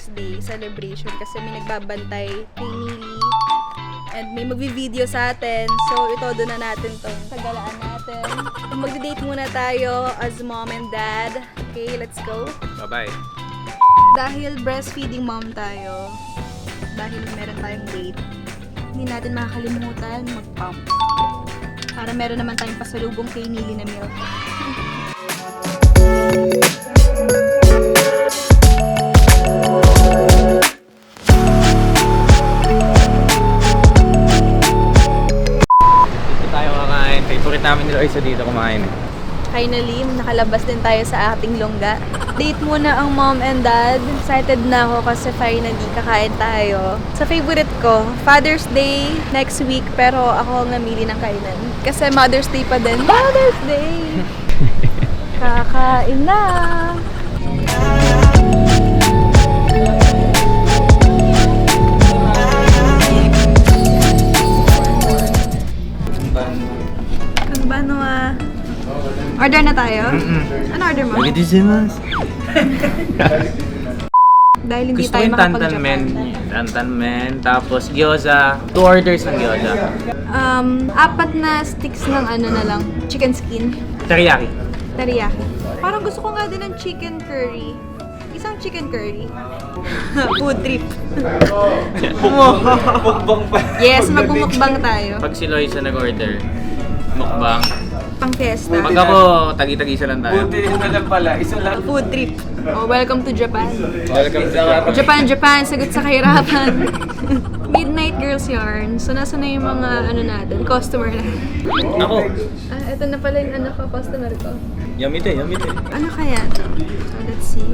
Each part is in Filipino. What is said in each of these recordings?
Father's Day celebration kasi may nagbabantay kay Nili and may magvi-video sa atin. So, itodo na natin tong tagalaan natin. Magdi-date muna tayo as mom and dad. Okay, let's go. Bye-bye. Dahil breastfeeding mom tayo, dahil meron tayong date, hindi natin makakalimutan mag-pump. Para meron naman tayong pasalubong kay Nili na milk. Favorite namin nila isa dito kumain. Finally, nakalabas din tayo sa ating longga. Date muna ang mom and dad. Excited na ako kasi finally kakain tayo. Sa favorite ko, Father's Day next week pero ako ang namili ng kainan. Kasi Mother's Day pa din. Mother's Day! Kakain na! Order na tayo? Ano order mo? Dahil hindi Gusto ko tayo yung makapag-Japan. tantan-men, tapos gyoza. 2 orders ng gyoza. 4 na sticks ng ano na lang, chicken skin, Teriyaki. teriyaki. Parang gusto ko nga din ng chicken curry. Isang chicken curry. Food trip. Mukbang pa. Yes, magbumukbang tayo. Pag si Loisa nag-order, mukbang. Pang fiesta. Pag ako, tagi-tagi-isa lang tayo. Buti na lang pala, isa lang. Food trip. Oh, welcome to Japan. Welcome to Japan, Japan, sagot sa kahirapan. Midnight Girls Yarn. So, nasa na yung mga ano natin, customer na. Ako. Ito na pala yung ano ko, customer ko. Yamite. Ano kaya? So, let's see.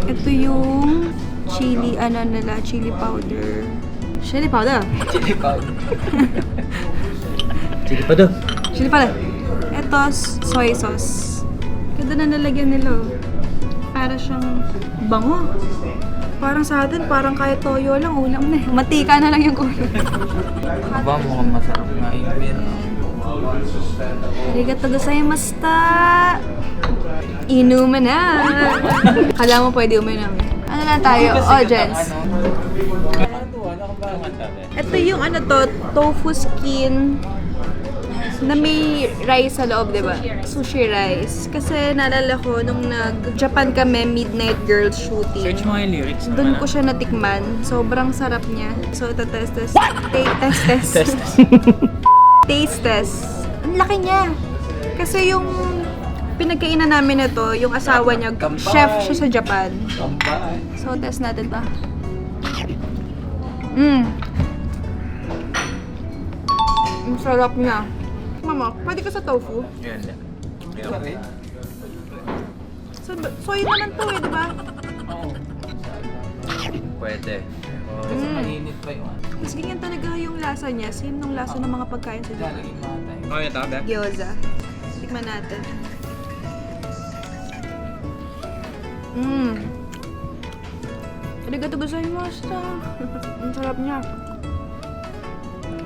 Ito yung chili, ano nila, chili powder. Chili powder? Chili powder. Sige pa doon. Chili powder. Ito, soy sauce. Ganda na nalagyan nila. Para siyang bango. Parang sa atin, parang kahit toyo lang, ulam na. Matika na lang yung kulo. Ba, mukhang masarap nga yung beer. Arigato gozaimashita! Inuman na! Kala mo pwede uminom. Ano lang tayo? Audience. Ito yung ano to, tofu skin na may rice sa loob, di ba? Sushi rice. Kasi naalala ko, nung nag-Japan kami, Midnight Girls shooting. Search mo nga yung lyrics. Doon ko siya natikman. Sobrang sarap niya. So, ito, test. Test. Taste test. Ang laki niya. Kasi yung pinagkainan namin na to, yung asawa niya, chef siya sa Japan. Kampay. So, test natin to. Ang sarap niya. Mama, pwede ka sa tofu? Yan. Soy naman to di ba? Pwede. Kasi mainit pa yun. Mas ganyan talaga yung lasa niya. Same nung lasa ng mga pagkain sa Japan. Lalagay mga tayo. Oh, yung tabi. Gyoza. Tikman natin. Arigato gozaimashita. Ang sarap niya.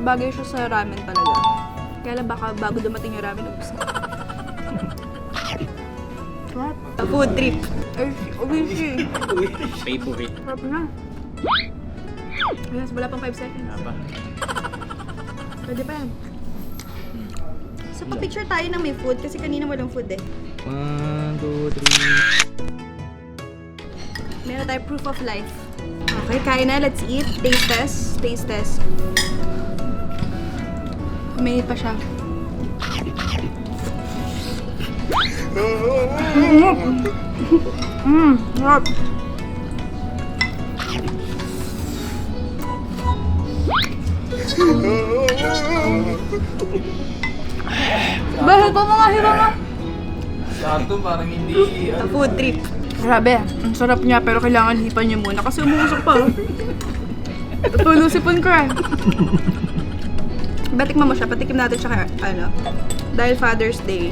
Bagay siya sa ramen talaga. Kaya lang baka bago dumating yung ramen, ubus na. What? Food trip. Ay, obishi. Favorite. Sarap na. Yes, wala pang 5 seconds. Apa? Pwede pa yan. So, pa-picture tayo ng may food kasi kanina walang food eh. 1, 2, 3. Meron tayo proof of life. Okay, kain na. Let's eat. Taste test. Taste test. Uminit pa siya. Sarap. Bahal pa mga hirama. Sato, parang hindi... Food trip. Grabe, ang sarap niya pero kailangan hipan niyo muna kasi umuusok pa. Tulusipon ko eh. Batikman mo siya, patikim natin siya kaya, ano, dahil Father's Day.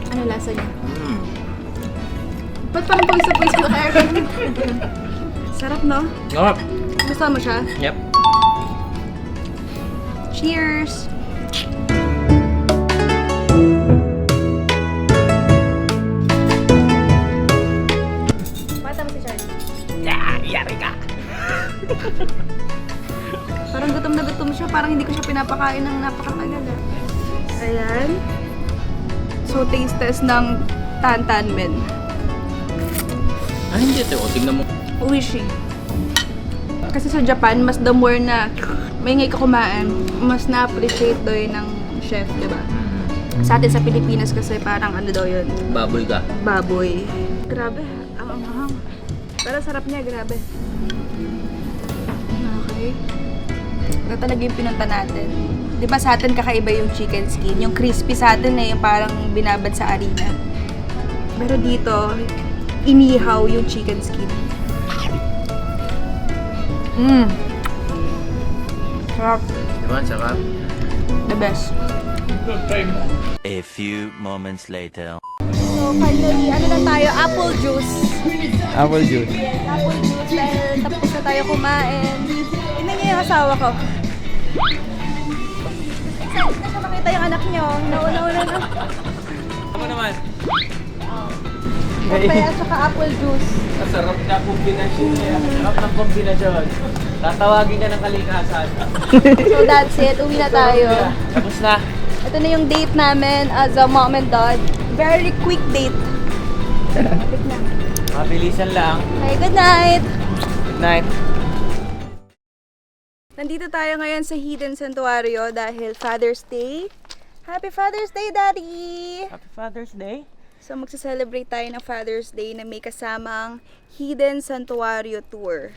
Ano lasa niya? Ba't parang pawis ko na Sarap, no? Sarap. Gusto mo siya? Yep. Cheers! Bata mo si Charlie. Yari ka! Parang gutom na gutom siya. Parang hindi ko siya pinapakain ng napakatagal. Ayan. So, taste test ng Tantan Men. Ay, hindi ito. Tingnan mo. Uishi. Kasi sa Japan, mas the more na may ngay ka kumain, mas na-appreciate daw yun ng chef, di ba? Sa atin sa Pilipinas kasi parang ano daw yun, Baboy ka. baboy. Grabe, ang anghang. Pero sarap niya, grabe. Okay. Ito talaga yung pinunta natin. Di ba sa atin kakaiba yung chicken skin? Yung crispy sa atin eh, yung parang binabad sa harina. Pero dito, inihaw yung chicken skin. Sarap. Diba? Sarap. The best. A few moments later. So finally, ano na tayo? Apple juice. Apple juice. Yes, apple juice. Dahil tapos na tayo kumain. Tingnan niyo yung asawa ko. Excited na siya makita yung anak niyo. Nauna-una na. Ano naman? Papaya at saka apple juice. Masarap na kombinasyon niya. Sarap ng kombinasyon. Tatawagin ka ng kalikasan. So that's it. Uwi na tayo. Tapos na. Ito na yung date namin as a mom and dad. Very quick date. Lapit na. Mabilisan lang. Okay, good night! Good night. Nandito tayo ngayon sa Hidden Santuario dahil Father's Day. Happy Father's Day, Daddy! Happy Father's Day. So magsa-celebrate tayo ng Father's Day na may kasamang Hidden Santuario Tour.